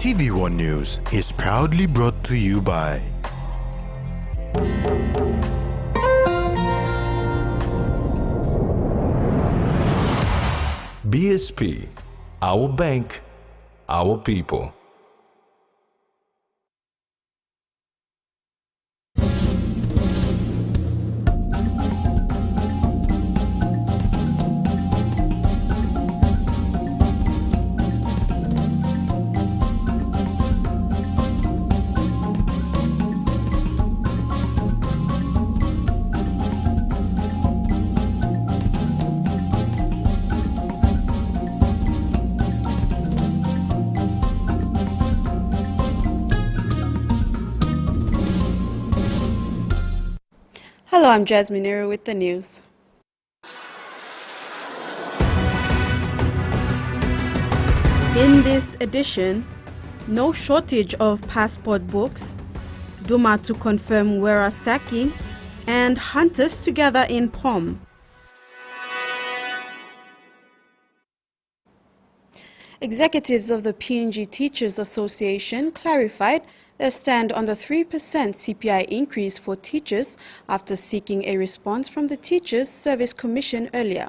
TVWAN News is proudly brought to you by BSP, our bank, our people. Hello, I'm Jasmine Nero with the news. In this edition, no shortage of passport books, Duma to confirm Wera sacking, and hunters together in POM. Executives of the PNG Teachers Association clarified their stand on the 3% CPI increase for teachers after seeking a response from the Teachers Service Commission earlier.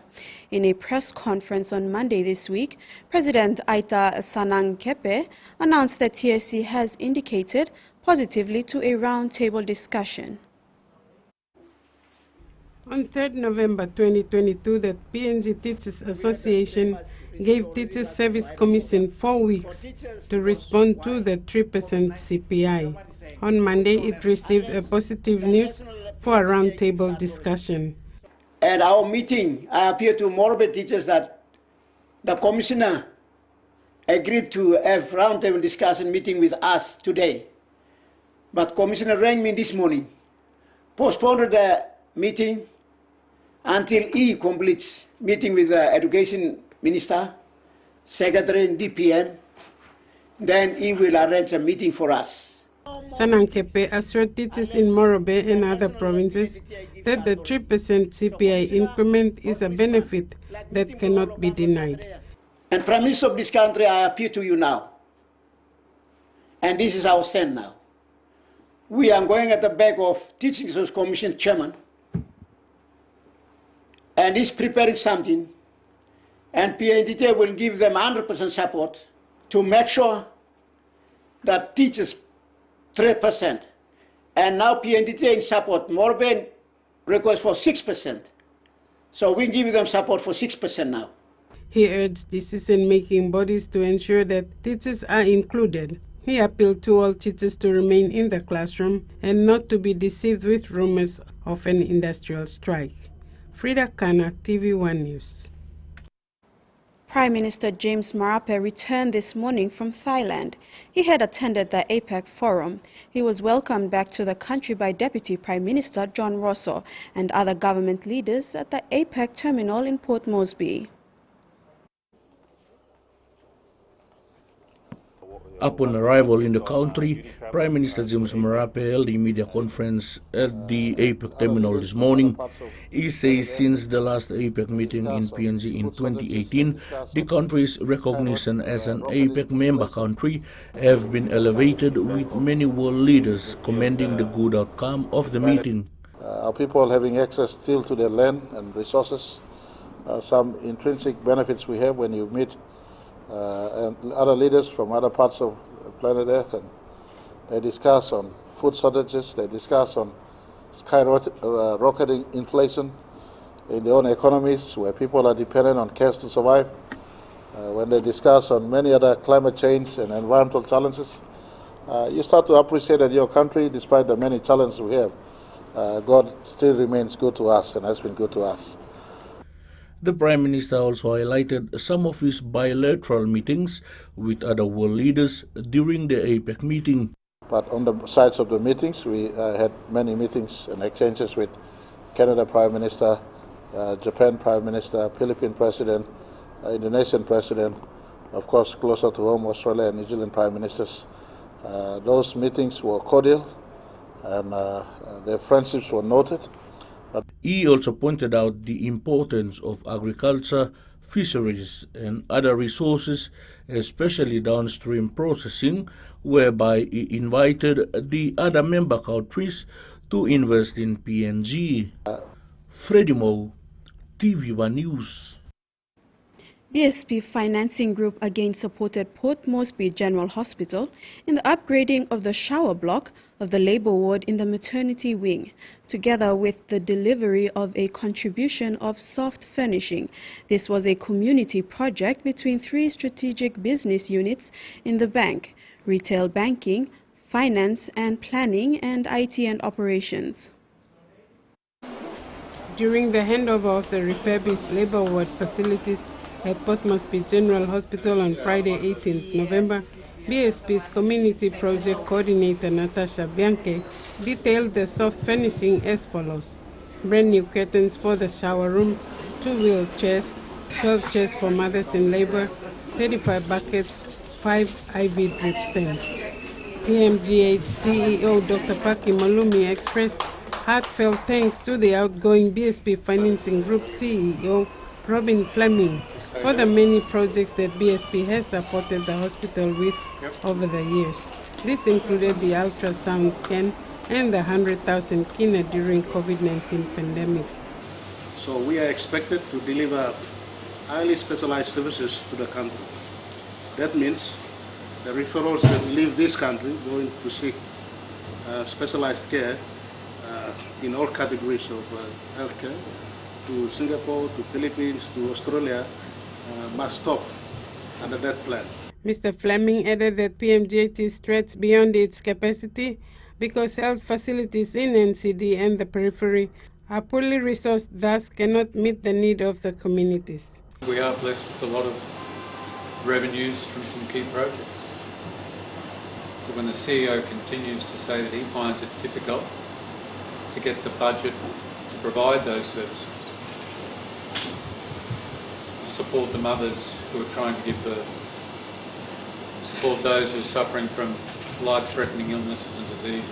In a press conference on Monday this week, President Aita Sanang-Kepe announced that TSC has indicated positively to a roundtable discussion. On 3rd November 2022, the PNG Teachers Association gave Teachers Service Commission 4 weeks to respond to the 3% CPI. On Monday, it received a positive news for a roundtable discussion. At our meeting, I appeared to Morobe teachers that the commissioner agreed to have roundtable discussion meeting with us today. But commissioner rang me this morning, postponed the meeting until he completes meeting with the education minister, secretary, and DPM. Then he will arrange a meeting for us. Sanang-Kepe assured teachers in Morobe and other provinces that the 3% CPI increment is a benefit that cannot be denied. And Prime Minister of this country, I appeal to you now. And this is our stand now. We are going at the back of Teaching Service Commission chairman, and he's preparing something, and PNDT will give them 100% support to make sure that teachers 3%. And now PNDT in support, Morben request for 6%. So we give them support for 6% now. He urged decision-making bodies to ensure that teachers are included. He appealed to all teachers to remain in the classroom and not to be deceived with rumors of an industrial strike. Frida Kana, TVWAN News. Prime Minister James Marape returned this morning from Thailand. He had attended the APEC forum. He was welcomed back to the country by Deputy Prime Minister John Rosso and other government leaders at the APEC terminal in Port Moresby. Upon arrival in the country, Prime Minister James Marape held a media conference at the APEC terminal this morning. He says since the last APEC meeting in PNG in 2018, the country's recognition as an APEC member country have been elevated, with many world leaders commending the good outcome of the meeting. Our people having access still to their land and resources, some intrinsic benefits we have when you meet and other leaders from other parts of planet Earth, and they discuss on food shortages, they discuss on skyrocketing inflation in their own economies where people are dependent on cash to survive, when they discuss on many other climate change and environmental challenges, you start to appreciate that your country, despite the many challenges we have, God still remains good to us and has been good to us. The Prime Minister also highlighted some of his bilateral meetings with other world leaders during the APEC meeting. But on the sides of the meetings, we had many meetings and exchanges with Canada Prime Minister, Japan Prime Minister, Philippine President, Indonesian President, of course closer to home, Australia and New Zealand Prime Ministers. Those meetings were cordial and their friendships were noted. He also pointed out the importance of agriculture, fisheries, and other resources, especially downstream processing, whereby he invited the other member countries to invest in PNG. Freddie Moe, TVWAN News. BSP Financing Group again supported Port Moresby General Hospital in the upgrading of the shower block of the labour ward in the maternity wing, together with the delivery of a contribution of soft furnishing. This was a community project between 3 strategic business units in the bank: retail banking, finance and planning, and IT and operations. During the handover of the refurbished labour ward facilities at Port Moresby General Hospital on Friday, 18th November, BSP's Community Project Coordinator Natasha Bianche detailed the soft furnishing as follows: brand new curtains for the shower rooms, 2 wheelchairs, 12 chairs for mothers in labour, 35 buckets, 5 IV drip stands. PMGH CEO Dr. Paki Malumi expressed heartfelt thanks to the outgoing BSP Financing Group CEO Robin Fleming for the many projects that BSP has supported the hospital with over the years. This included the ultrasound scan and the 100,000 kina during COVID-19 pandemic. So we are expected to deliver highly specialized services to the country. That means the referrals that leave this country going to seek specialized care in all categories of healthcare, to Singapore, to Philippines, to Australia, must stop under that plan. Mr. Fleming added that PMGT stretches beyond its capacity because health facilities in NCD and the periphery are poorly resourced, thus cannot meet the need of the communities. We are blessed with a lot of revenues from some key projects. But when the CEO continues to say that he finds it difficult to get the budget to provide those services, to support the mothers who are trying to give birth, support those who are suffering from life-threatening illnesses and diseases.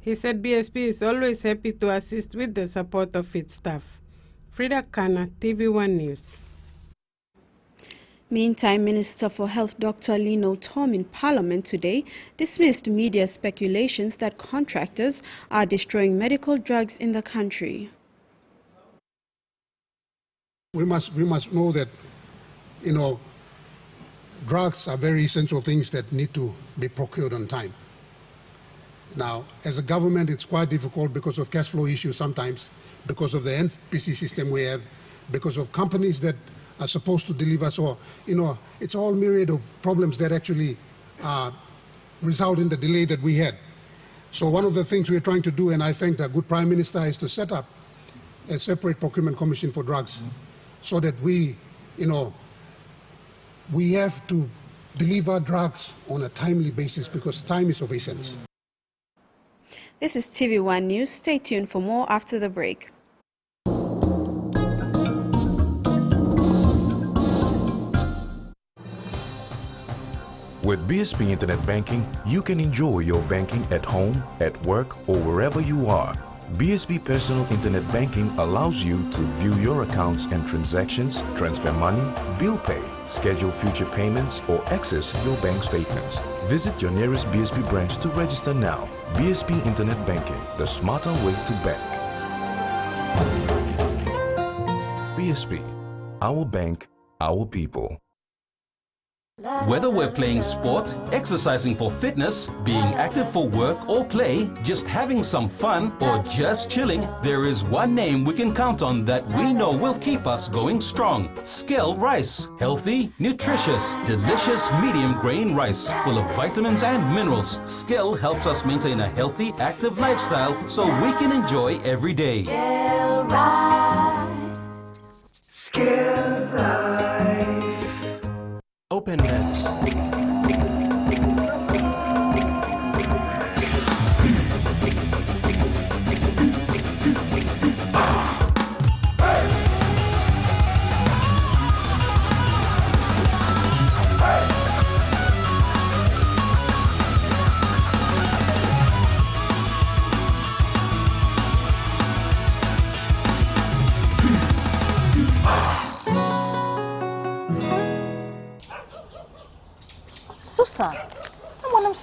He said BSP is always happy to assist with the support of its staff. Frida Kana, TV1 News. Meantime, Minister for Health Dr. Lino Tom in Parliament today dismissed media speculations that contractors are destroying medical drugs in the country. We must know that, drugs are very essential things that need to be procured on time. Now, as a government, it's quite difficult because of cash flow issues sometimes, because of the NPC system we have, because of companies that are supposed to deliver. So, it's all myriad of problems that actually result in the delay that we had. So one of the things we're trying to do, and I think the good Prime Minister, is to set up a separate procurement commission for drugs so that we have to deliver drugs on a timely basis because time is of essence. This is TV1 News. Stay tuned for more after the break. With BSP Internet Banking, you can enjoy your banking at home, at work, or wherever you are. BSP Personal Internet Banking allows you to view your accounts and transactions, transfer money, bill pay, schedule future payments, or access your bank statements. Visit your nearest BSP branch to register now. BSP Internet Banking, the smarter way to bank. BSP, our bank, our people. Whether we're playing sport, exercising for fitness, being active for work or play, just having some fun, or just chilling, there is one name we can count on that we know will keep us going strong. Skell Rice. Healthy, nutritious, delicious medium grain rice full of vitamins and minerals. Skell helps us maintain a healthy, active lifestyle so we can enjoy every day. Skell Rice. Skell Life. Open Nets.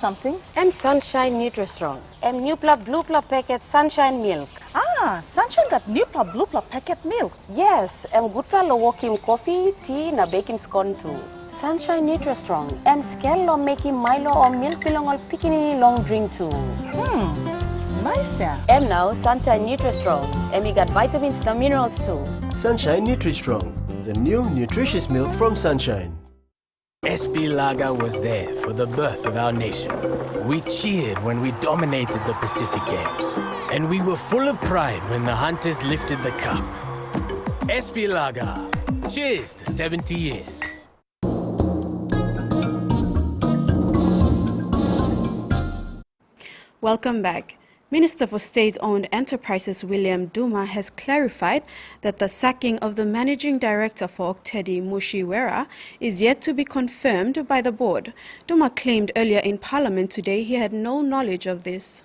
something? Sunshine Nutri-Strong. Nupla Blue Plop packet Sunshine milk. Ah, Sunshine got Nupla Blue Plop packet milk. Yes, Gutla lo walk coffee, tea, na baking scone too. Sunshine Nutri-Strong. Scale lo make him Milo or milk belong all picking long drink too. Nice, yeah. Now Sunshine Nutri-Strong. We got vitamins and minerals too. Sunshine Nutri-Strong, the new nutritious milk from Sunshine. SP Lager was there for the birth of our nation. We cheered when we dominated the Pacific Games. And we were full of pride when the Hunters lifted the cup. SP Lager. Cheers to 70 years. Welcome back. Minister for State-Owned Enterprises William Duma has clarified that the sacking of the Managing Director for Oktedi Mushiwera is yet to be confirmed by the board. Duma claimed earlier in Parliament today he had no knowledge of this.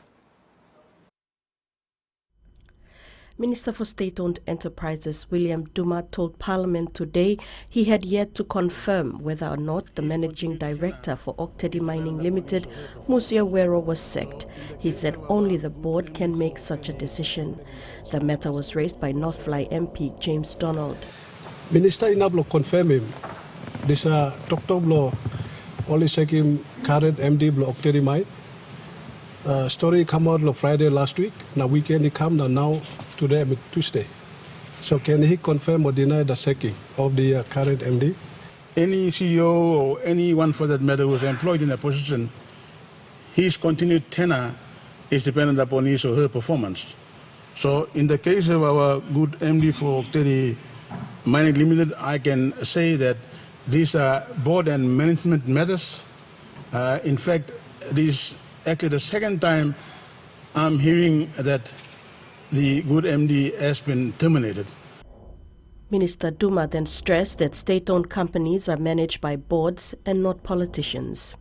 Minister for State-Owned Enterprises William Duma told Parliament today he had yet to confirm whether or not the Managing Director for Oktedi Mining Limited, Mushiwera, was sacked. He said only the board can make such a decision. The matter was raised by Northfly MP James Donald. Minister inablo confirm him. This Dr. Blo only sack him current MD Blo Oktedi Mine. Story come out Friday last week. Now weekend he come now today Tuesday. So can he confirm or deny the sacking of the current MD? Any CEO or anyone for that matter who is employed in a position, his continued tenure is dependent upon his or her performance. So in the case of our good MD for Oktedi Mining Limited, I can say that these are board and management matters. In fact, this is actually the second time I'm hearing that the good MD has been terminated. Minister Duma then stressed that state-owned companies are managed by boards and not politicians.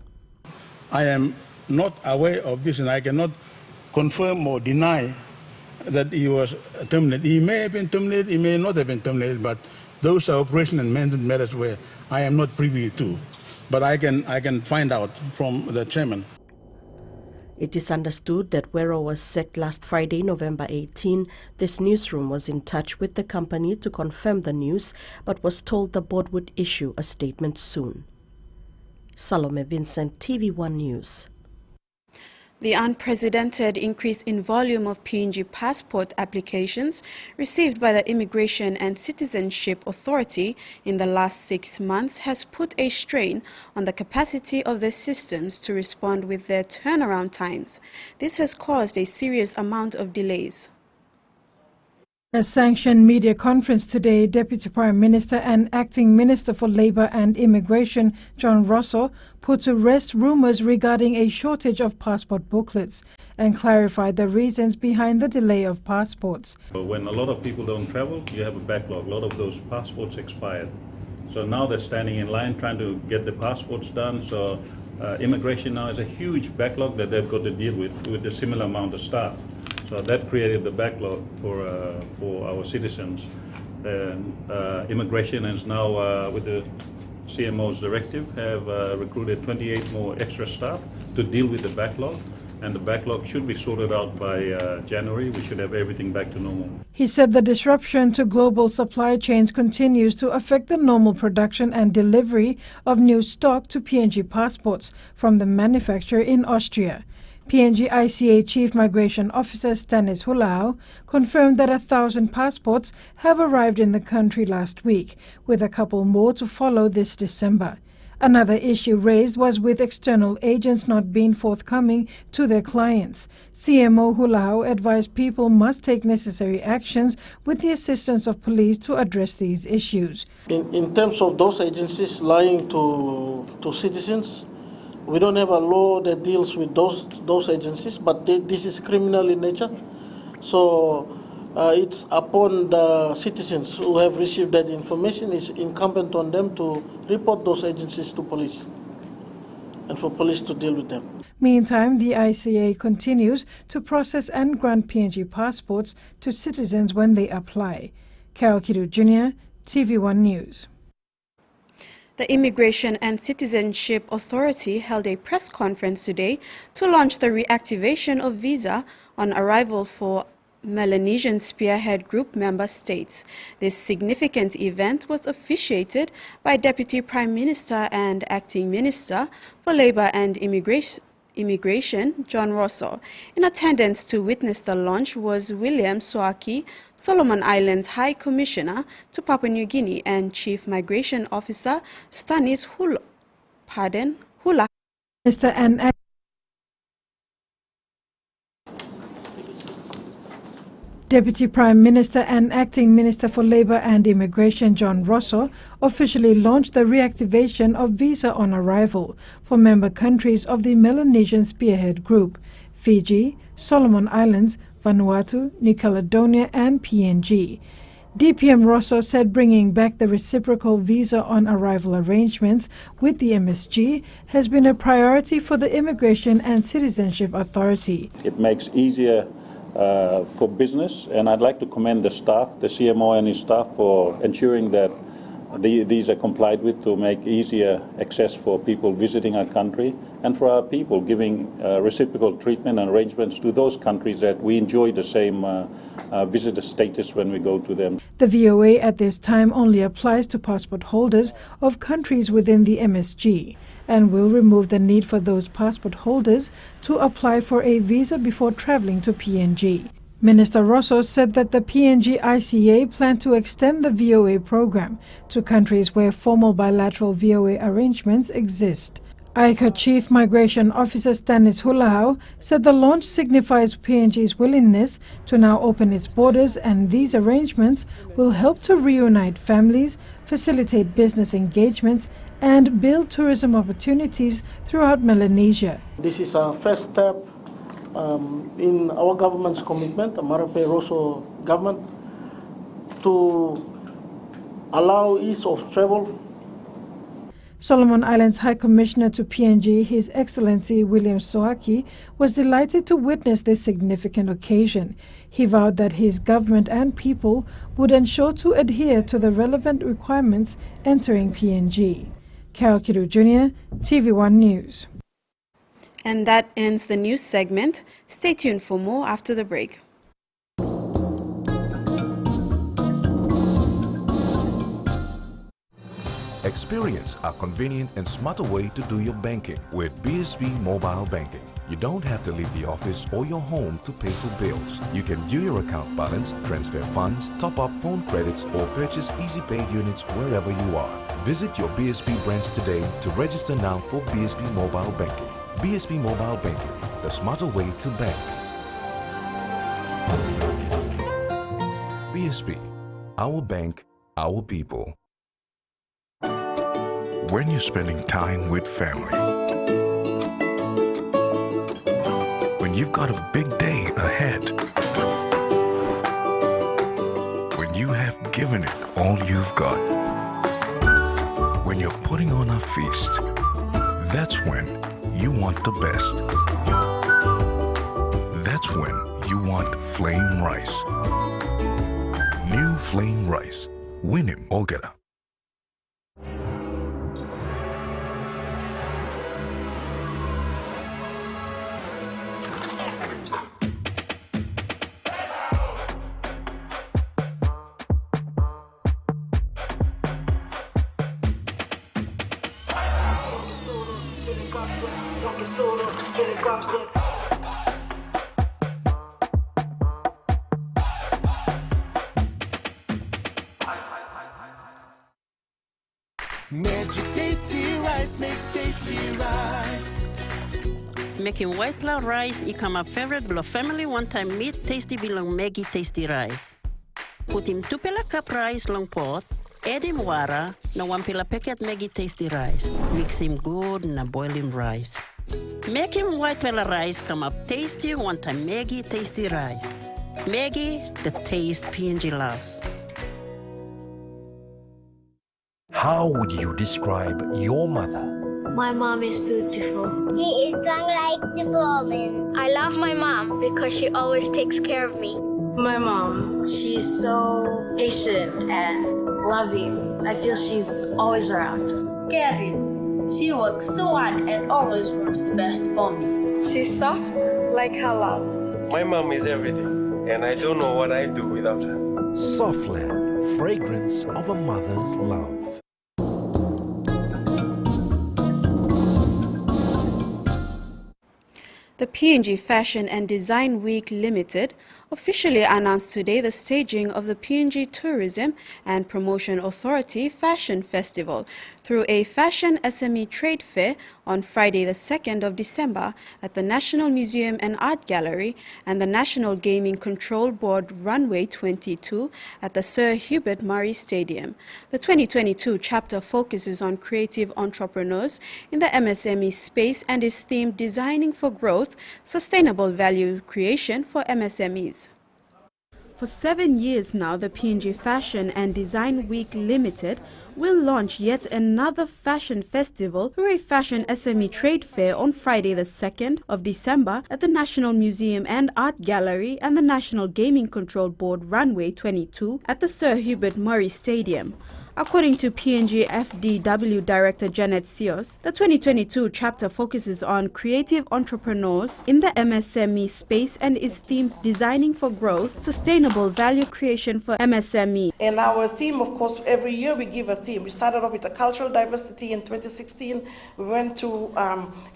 I am not aware of this and I cannot confirm or deny that he was terminated. He may have been terminated, he may not have been terminated, but those are operation and management matters where I am not privy to. But I can find out from the chairman. It is understood that Wero was sacked last Friday, November 18. This newsroom was in touch with the company to confirm the news, but was told the board would issue a statement soon. Salome Vincent, TV1 News. The unprecedented increase in volume of PNG passport applications received by the Immigration and Citizenship Authority in the last 6 months has put a strain on the capacity of their systems to respond with their turnaround times. This has caused a serious amount of delays. A sanctioned media conference today, Deputy Prime Minister and Acting Minister for Labour and Immigration, John Rosso, put to rest rumours regarding a shortage of passport booklets and clarified the reasons behind the delay of passports. When a lot of people don't travel, you have a backlog. A lot of those passports expired. So now they're standing in line trying to get the passports done. So immigration now has a huge backlog that they've got to deal with a similar amount of staff. So that created the backlog for our citizens. And immigration is now, with the CMO's directive, have recruited 28 more extra staff to deal with the backlog. And the backlog should be sorted out by January. We should have everything back to normal. He said the disruption to global supply chains continues to affect the normal production and delivery of new stock to PNG passports from the manufacturer in Austria. PNG ICA Chief Migration Officer Stanis Hulau confirmed that 1,000 passports have arrived in the country last week, with a couple more to follow this December. Another issue raised was with external agents not being forthcoming to their clients. CMO Hulau advised people must take necessary actions with the assistance of police to address these issues. In terms of those agencies lying to citizens, we don't have a law that deals with those agencies, but this is criminal in nature. So it's upon the citizens who have received that information, it's incumbent on them to report those agencies to police and for police to deal with them. Meantime, the ICA continues to process and grant PNG passports to citizens when they apply. Carol Kidu Jr., TV1 News. The Immigration and Citizenship Authority held a press conference today to launch the reactivation of visa on arrival for Melanesian Spearhead Group member states. This significant event was officiated by Deputy Prime Minister and Acting Minister for Labour and Immigration, John Rosso. In attendance to witness the launch was William Soaki, Solomon Islands High Commissioner to Papua New Guinea, and Chief Migration Officer Stanis Hula. Minister and Deputy Prime Minister and Acting Minister for Labour and Immigration John Rosso officially launched the reactivation of visa on arrival for member countries of the Melanesian Spearhead Group, Fiji, Solomon Islands, Vanuatu, New Caledonia and PNG. DPM Rosso said bringing back the reciprocal visa on arrival arrangements with the MSG has been a priority for the Immigration and Citizenship Authority. It makes easier for business, and I'd like to commend the staff, the CMO and his staff, for ensuring that these are complied with to make easier access for people visiting our country, and for our people giving reciprocal treatment and arrangements to those countries that we enjoy the same visitor status when we go to them. The VOA at this time only applies to passport holders of countries within the MSG, and will remove the need for those passport holders to apply for a visa before traveling to PNG. Minister Rosso said that the PNG ICA plan to extend the VOA program to countries where formal bilateral VOA arrangements exist. ICA Chief Migration Officer Stanis Hulahau said the launch signifies PNG's willingness to now open its borders, and these arrangements will help to reunite families, facilitate business engagements and build tourism opportunities throughout Melanesia. This is a first step in our government's commitment, the Marape Rosso government, to allow ease of travel. Solomon Islands High Commissioner to PNG, His Excellency William Soaki, was delighted to witness this significant occasion. He vowed that his government and people would ensure to adhere to the relevant requirements entering PNG. Carol Kiru Jr., TV1 News. And that ends the news segment. Stay tuned for more after the break. Experience a convenient and smarter way to do your banking with BSB Mobile Banking. You don't have to leave the office or your home to pay for bills. You can view your account balance, transfer funds, top up phone credits, or purchase Easy Pay units wherever you are. Visit your BSB branch today to register now for BSB Mobile Banking. BSB Mobile Banking, the smarter way to bank. BSB, our bank, our people. When you're spending time with family, when you've got a big day ahead, when you have given it all you've got, when you're putting on a feast, that's when you want the best. That's when you want flame rice. New flame rice. Win him, Olgeta. Magic tasty rice makes tasty rice. Making white flour rice is my favorite below family one-time meat tasty belong Maggie tasty rice. Put him 2 pela cup rice long pot, add him water, na 1 pela packet Maggie tasty rice. Mix him good na boil him rice. Make him white pela rice come up tasty one-time Maggie tasty rice. Maggie, the taste PNG loves. How would you describe your mother? My mom is beautiful. She is strong like the woman. I love my mom because she always takes care of me. My mom, she's so patient and loving. I feel she's always around. Caring. She works so hard and always wants the best for me. She's soft like her love. My mom is everything, and I don't know what I'd do without her. Softland, fragrance of a mother's love. The PNG Fashion and Design Week Limited officially announced today the staging of the PNG Tourism and Promotion Authority Fashion Festival through a fashion SME trade fair on Friday the 2nd of December at the National Museum and Art Gallery and the National Gaming Control Board Runway 22 at the Sir Hubert Murray Stadium. The 2022 chapter focuses on creative entrepreneurs in the MSME space and is themed Designing for Growth, Sustainable Value Creation for MSMEs. For 7 years now, the PNG Fashion and Design Week Limited will launch yet another fashion festival through a fashion SME trade fair on Friday the 2nd of December at the National Museum and Art Gallery and the National Gaming Control Board Runway 22 at the Sir Hubert Murray Stadium. According to PNG FDW Director Janet Sios, the 2022 chapter focuses on creative entrepreneurs in the MSME space and is themed Designing for Growth, Sustainable Value Creation for MSME. And our theme, of course, every year we give a theme. We started off with a cultural diversity in 2016. We went to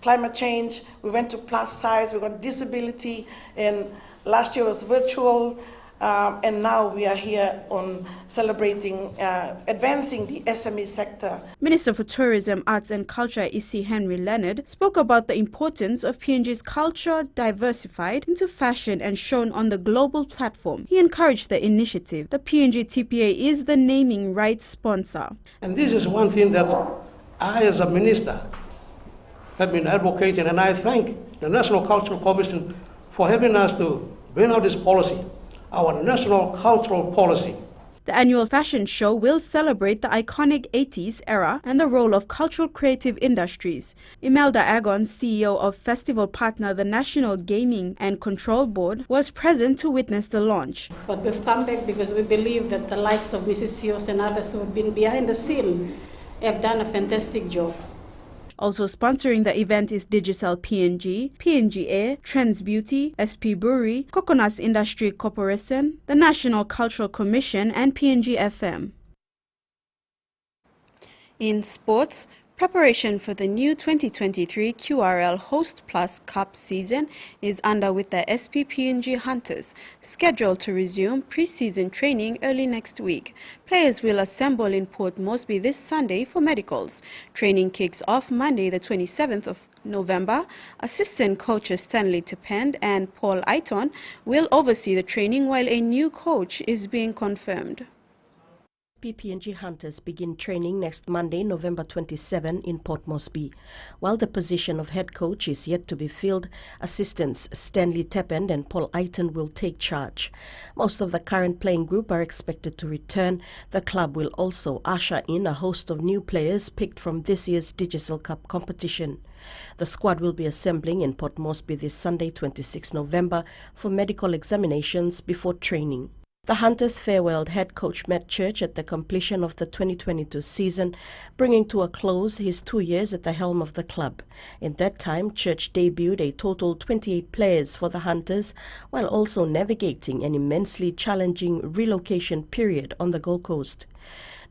climate change. We went to plus size. We got disability. And last year was virtual. And now we are here on celebrating, advancing the SME sector. Minister for Tourism, Arts and Culture, Isi Henry Leonard, spoke about the importance of PNG's culture diversified into fashion and shown on the global platform. He encouraged the initiative. The PNG TPA is the naming rights sponsor. And this is one thing that I, as a minister, have been advocating, and I thank the National Cultural Commission for helping us to bring out this policy, our national cultural policy. The annual fashion show will celebrate the iconic 80s era and the role of cultural creative industries. Imelda Agon, CEO of festival partner the National Gaming and Control Board, was present to witness the launch. But we've come back because we believe that the likes of Mrs. Sios and others who have been behind the scene have done a fantastic job. Also sponsoring the event is Digicel PNG, PNG Air, Trends Beauty, SP Brewery, Coconuts Industry Corporation, the National Cultural Commission and PNG FM. In sports, preparation for the new 2023 QRL Host Plus Cup season is under with the SP PNG Hunters, scheduled to resume pre-season training early next week. Players will assemble in Port Moresby this Sunday for medicals. Training kicks off Monday the 27th of November. Assistant coaches Stanley Tepend and Paul Aiton will oversee the training while a new coach is being confirmed. PNG Hunters begin training next Monday, November 27 in Port Moresby. While the position of head coach is yet to be filled, assistants Stanley Tepend and Paul Aiton will take charge. Most of the current playing group are expected to return. The club will also usher in a host of new players picked from this year's Digicel Cup competition. The squad will be assembling in Port Moresby this Sunday, 26 November, for medical examinations before training. The Hunters farewelled head coach Matt Church at the completion of the 2022 season, bringing to a close his 2 years at the helm of the club. In that time, Church debuted a total 28 players for the Hunters, while also navigating an immensely challenging relocation period on the Gold Coast.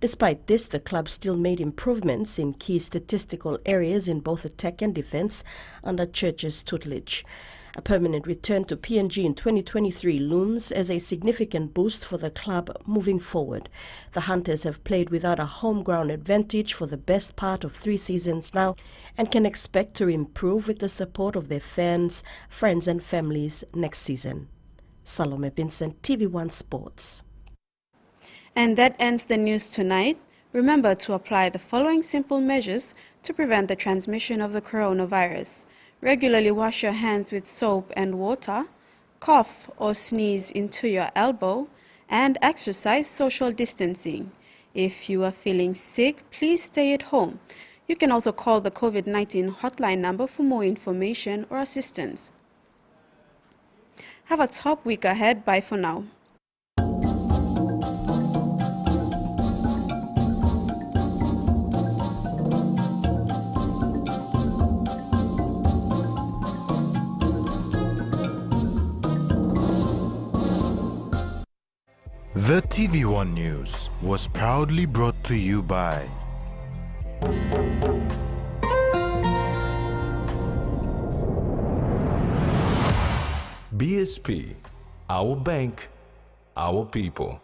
Despite this, the club still made improvements in key statistical areas in both attack and defense under Church's tutelage. A permanent return to PNG in 2023 looms as a significant boost for the club moving forward. The Hunters have played without a home ground advantage for the best part of 3 seasons now and can expect to improve with the support of their fans, friends and families next season. Salome Vincent, TV1 Sports. And that ends the news tonight. Remember to apply the following simple measures to prevent the transmission of the coronavirus. Regularly wash your hands with soap and water, cough or sneeze into your elbow, and exercise social distancing. If you are feeling sick, please stay at home. You can also call the COVID-19 hotline number for more information or assistance. Have a top week ahead. Bye for now. The TVWAN News was proudly brought to you by BSP, our bank, our people.